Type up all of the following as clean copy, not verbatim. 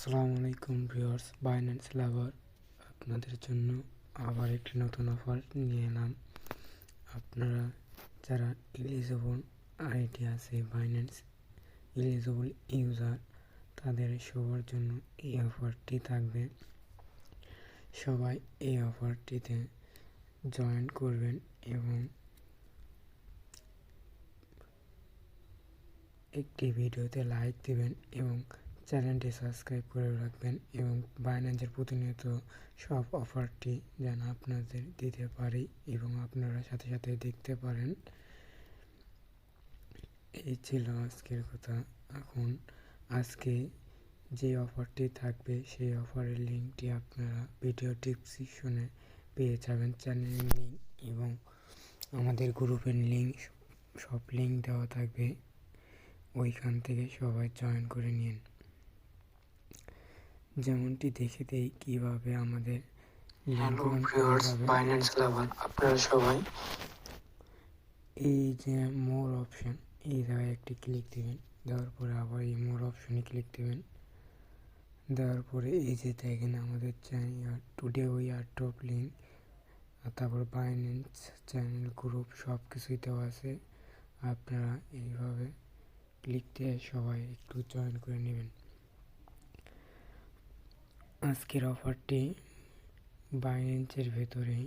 আসসালামু আলাইকুম viewers, Binance লাভার আপনাদের জন্য আবার একটি নতুন অফার নিয়ে এলাম। আপনারা যারা এলিজিবল আইডি আছে, বাইন্যান্স এলিজিবল ইউজার, তাদের সবার জন্য এই অফারটি থাকবে। সবাই এই অফারটিতে জয়েন করবেন এবং একটি ভিডিওতে লাইক দিবেন এবং চ্যানেলটি সাবস্ক্রাইব করে রাখবেন এবং বাইন্যান্সের প্রতিনিয়ত সব অফারটি যেন আপনাদের দিতে পারি এবং আপনারা সাথে সাথে দেখতে পারেন। এই ছিল আজকের কথা। এখন আজকে যে অফারটি থাকবে সেই অফারের লিঙ্কটি আপনারা ভিডিও ডিসক্রিপশনে পেয়ে যাবেন, চ্যানেলের লিঙ্ক এবং আমাদের গ্রুপের লিঙ্ক, সব লিঙ্ক দেওয়া থাকবে। ওইখান থেকে সবাই জয়েন করে নিন। যেমনটি দেখে দেই কিভাবে আমাদের বাইন্যান্স লাভার আপনারা সবাই এই যে মোর অপশন, এই জায়গায় একটি ক্লিক দিবেন। দেওয়ার পরে আবার এই মোর অপশনে ক্লিক দিবেন। দেওয়ার পরে এই যে দেখেন আমাদের channel today we are top link, তারপর বাইন্যান্স চ্যানেল গ্রুপ সব কিছুই দেওয়া আছে। আপনারা এইভাবে ক্লিক দিয়ে সবাই একটু জয়েন করে নেবেন। আজকের অফারটি বাইন্যান্সের ভেতরেই,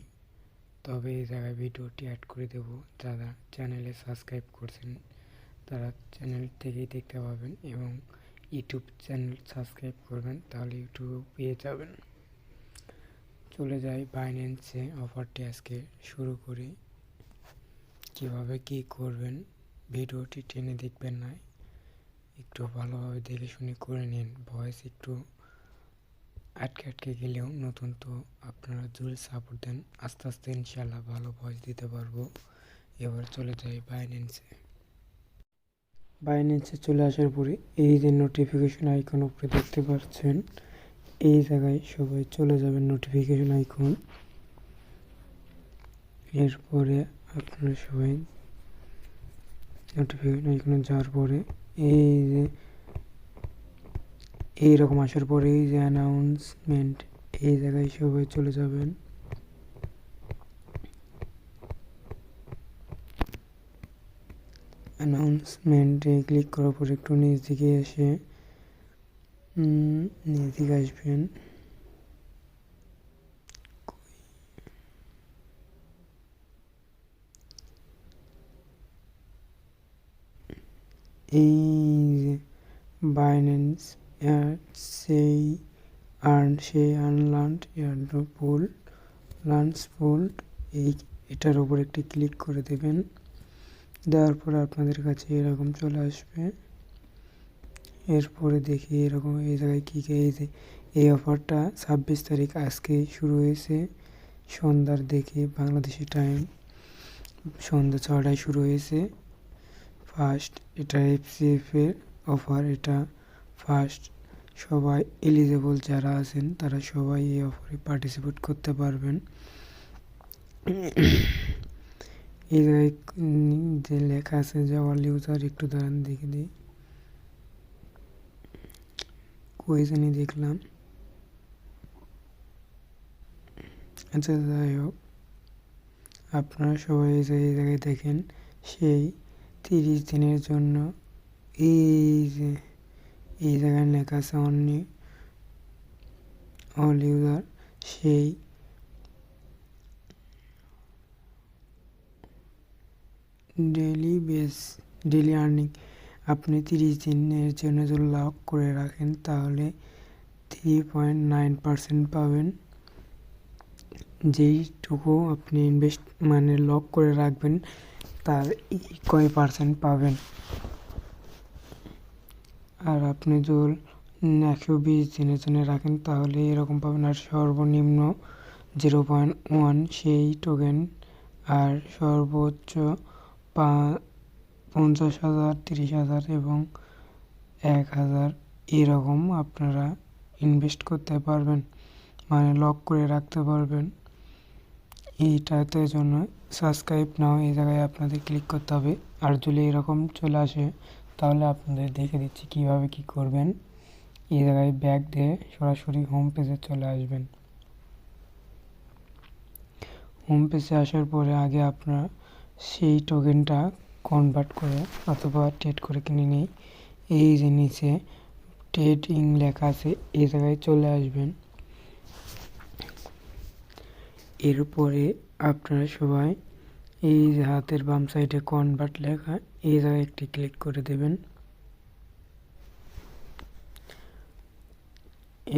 তবে এই জায়গায় ভিডিওটি অ্যাড করে দেব। যারা চ্যানেলে সাবস্ক্রাইব করছেন তারা চ্যানেল থেকেই দেখতে পাবেন এবং ইউটিউব চ্যানেল সাবস্ক্রাইব করবেন, তাহলে ইউটিউব পেয়ে যাবেন। চলে যাই বাইন্যান্সে, অফারটি আজকে শুরু করি। কিভাবে কি করবেন ভিডিওটি টেনে দেখবেন না, একটু ভালোভাবে দেখে শুনে করে নিন। ভয়েস একটু আটকে গেলেও নতুন তো আপনারা জোরে সাপোর্ট দেন, আস্তে আস্তে ইনশাল্লাহ ভালো ভয়েস দিতে পারবো। এবার চলে যাই বাইন্যান্সে চলে আসার পরে এই যে নোটিফিকেশন আইকন উপরে দেখতে পাচ্ছেন, এই জায়গায় সবাই চলে যাবেন নোটিফিকেশন আইকন। এরপরে আপনারা সবাই নোটিফিকেশন আইকনে যাওয়ার পরে এই যে এইরকম আসার পরে এই যে অ্যানাউন্সমেন্ট, এই জায়গায় সবাই চলে যাবেন। অ্যানাউন্সমেন্টে ক্লিক করার পর একটু নিচ দিকে এসে নিচ দিকে আসবেন। এই যে বাইন্যান্স সেই আনলার্নড এয়ারড্রপ পুল লাঞ্চ পুল, এটার উপর একটি ক্লিক করে দেবেন। দেওয়ার পরে আপনাদের কাছে এরকম চলে আসবে। এরপরে দেখি এরকম এই জায়গায় কী এই যে এই অফারটা 26 তারিখ আজকে শুরু হয়েছে সন্ধ্যার দিকে, বাংলাদেশি টাইম সন্ধ্যা 6টায় শুরু হয়েছে। ফার্স্ট এটা এফসিএফ এর অফার, এটা ফার্স্ট। সবাই এলিজেবল যারা আছেন তারা সবাই এই অফারে পার্টিসিপেট করতে পারবেন। এই জায়গায় যে লেখা আছে যে অল ইউজার, একটু দাঁড়ান দেখে দিই, কোয়েশনই দেখলাম। আচ্ছা যাই হোক, আপনারা সবাই এই জায়গায় দেখেন সেই 30 দিনের জন্য এই জায়গায় লেখা আছে অনলি অল ইউজার, সেই ডেলি আর্নিং আপনি 30 দিনের জন্য যদি লক করে রাখেন তাহলে 3.9% পাবেন। যেইটুকু আপনি লক করে রাখবেন তার কয় পার্সেন্ট পাবেন। আর আপনি যদি 120 দিনের জন্য রাখেন তাহলে এরকম পাবেন। আর সর্বনিম্ন 0.1 সেই টোকেন, আর সর্বোচ্চ 50,000, 30,000 এবং 1,000 এরকম আপনারা ইনভেস্ট করতে পারবেন, লক করে রাখতে পারবেন। এইটাতে জন্য সাবস্ক্রাইব নাও এই জায়গায় আপনাদের ক্লিক করতে হবে। আর যদি এরকম চলে আসে তাহলে আপনাদের দেখে দিচ্ছি কিভাবে কি করবেন। এই জায়গায় ব্যাক দিয়ে সরাসরি হোম পেজে চলে আসবেন। হোম পেজে আসার পরে আগে আপনার সেই টোকেনটা কনভার্ট করে অথবা ট্রেড করে কিনে নিই। এই যে নিচে ট্রেডিং লেখা আছে, এই জায়গায় চলে আসবেন। এরপরে আপনারা সবাই এই যে হাতের বাম সাইডে কনভার্ট লেখা, এই জায়গায় একটি ক্লিক করে দেবেন।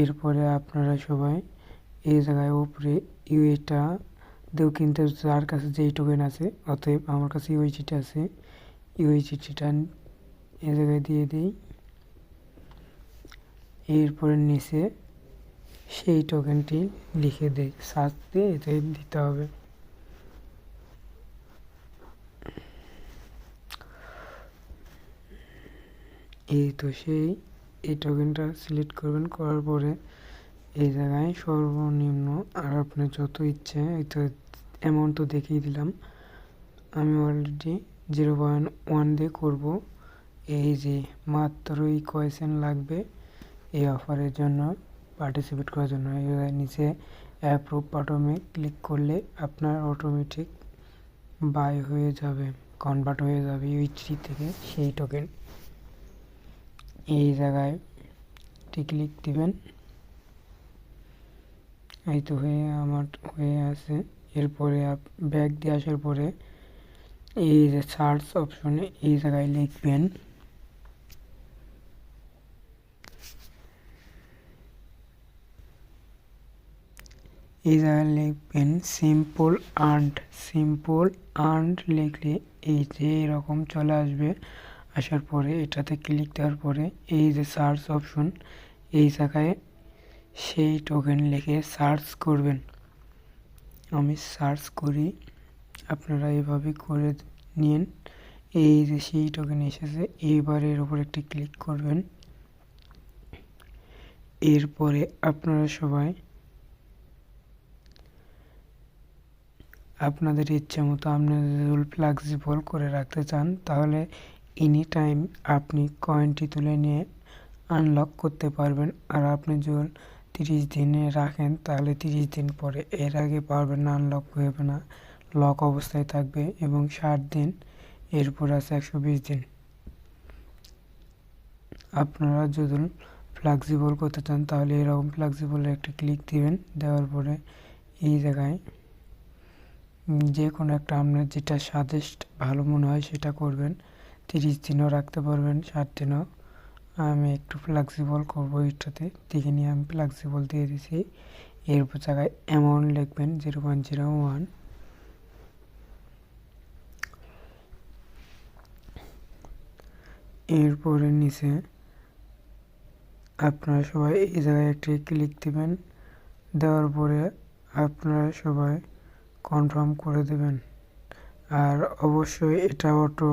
এরপরে আপনারা সবাই এই জায়গায় উপরে ইউএটা দেও কিনতে, যার কাছে যেই টোকেন আছে, অতএব আমার কাছে ইউএইচটি আছে, ইউএইচটিটা এই জায়গায় দিয়ে দিই। এরপরে নিচে সেই টোকেনটি লিখে দেই, সার্চ দিয়ে এতে দিতে হবে। এই তো সেই এই টোকেনটা সিলেক্ট করবেন, করার পরে এই জায়গায় সর্বনিম্ন আর আপনার যত ইচ্ছে তো অ্যামাউন্ট তো দেখিয়ে দিলাম। আমি অলরেডি 0.1 দিয়ে করব। এই যে মাত্রই কয়েন লাগবে এই অফারের জন্য পার্টিসিপেট করার জন্য। এই নিচে অ্যাপ্রুভ বাটনে ক্লিক করলে আপনার অটোমেটিক বাই হয়ে যাবে, কনভার্ট হয়ে যাবে ইউএইচটি থেকে সেই টোকেন। এই জায়গায় ক্লিক দিবেন। এই তো আমার হয়ে আছে। এরপরে ব্যাক দিয়ে আসার পরে এই যে সার্চ অপশনে এই জায়গায় লিখবেন সিম্পল আর্নড লিখলে এই যে এরকম চলে আসবে। আসার পরে এটাতে ক্লিক দেওয়ার পরে এই যে সার্চ অপশন, এই জায়গায় সেই টোকেন লিখে সার্চ করবেন। আমি সার্চ করি, আপনারা এভাবে করে নিন। এই যে সেই টোকেন এসেছে, এইবার এর উপর একটি ক্লিক করবেন। এরপরে আপনারা সবাই আপনাদের ইচ্ছে মতো আপনাদের ফ্লেক্সিবল করে রাখতে চান, তাহলে এনি টাইম আপনি কয়েনটি তুলে নিয়ে আনলক করতে পারবেন। আর আপনি যদি 30 দিনে রাখেন তাহলে 30 দিন পরে, এর আগে পারবেন না, আনলক হবে না, লক অবস্থায় থাকবে। এবং 60 দিন, এরপর আছে 120 দিন। আপনারা যদি ফ্লেক্সিবল করতে চান তাহলে এরকম ফ্লেক্সিবলে একটা ক্লিক দিবেন। দেওয়ার পরে এই জায়গায় যে কোনো একটা আপনার যেটা সাজেস্ট ভালো মনে হয় সেটা করবেন। 30 দিনও রাখতে পারবেন, 60 দিনও। আমি একটু ফ্লেক্সিবল করবো, এটাতে দেখে নিয়ে আমি ফ্লেক্সিবল দিয়ে দিছি। এরপর জায়গায় অ্যামাউন্ট লিখবেন 0.01। এরপরে নিচে আপনারা সবাই এই জায়গায় একটি ক্লিক দিবেন। দেওয়ার পরে আপনারা সবাই কনফার্ম করে দেবেন। আর অবশ্যই এটা অটো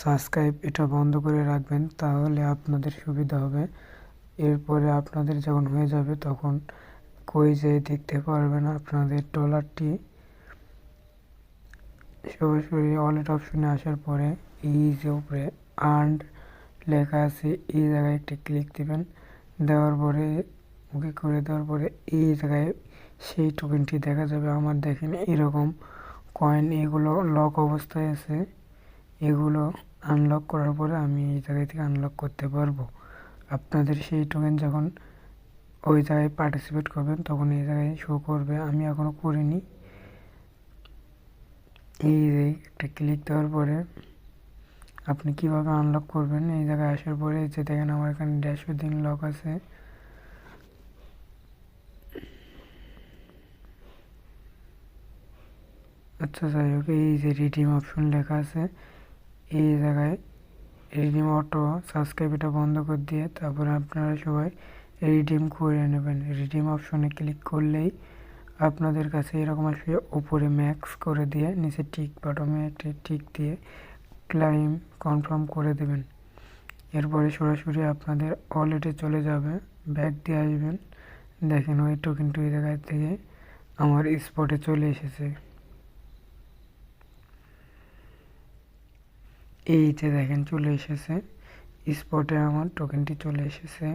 সাবস্ক্রাইব এটা বন্ধ করে রাখবেন, তাহলে আপনাদের সুবিধা হবে। এরপরে আপনাদের যখন হয়ে যাবে তখন কই যেয়ে দেখতে পারবেন আপনাদের ডলারটি। সরাসরি ওয়ালেট অপশনে আসার পরে এই যে উপরে আর্নড লেখা আছে, এই জায়গায় একটি ক্লিক দিবেন। দেওয়ার পরে ওকে করে দেওয়ার পরে এই জায়গায় সেই টোকেনটি দেখা যাবে। আমার দেখেন এরকম কয়েন, এগুলো লক অবস্থায় আছে। এগুলো আনলক করার পরে আমি এই জায়গায় থেকে আনলক করতে পারবো। আপনাদের সেই টোকেন যখন ওই জায়গায় পার্টিসিপেট করবেন তখন এই জায়গায় শো করবে। আমি এখনও করিনি। এই একটা ক্লিক দেওয়ার পরে আপনি কিভাবে আনলক করবেন, এই জায়গায় আসার পরে যে দেখেন আমার এখানে ড্যাশবোর্ডিং লক আছে। আচ্ছা যাই হোক, এই যে রিডিম অপশন লেখা আছে, এই জায়গায় রিডিম অটো সাবস্ক্রাইব এটা বন্ধ করে দিয়ে তারপরে আপনারা সবাই রিডিম করে নেবেন। রিডিম অপশনে ক্লিক করলেই আপনাদের কাছে এরকম আসবে। উপরে ম্যাক্স করে দিয়ে নিচে টিক বাটনে একটি টিক দিয়ে ক্লাইম কনফার্ম করে দেবেন। এরপরে সরাসরি আপনাদের ওয়ালেটে চলে যাবে, ব্যাক দিয়ে আসবেন। দেখেন ওই টোকেনটি ওই জায়গা থেকে আমার স্পটে চলে এসেছে। এই যে দেখেন চলে এসেছে স্পটে, আমার টোকেনটি চলে এসেছে।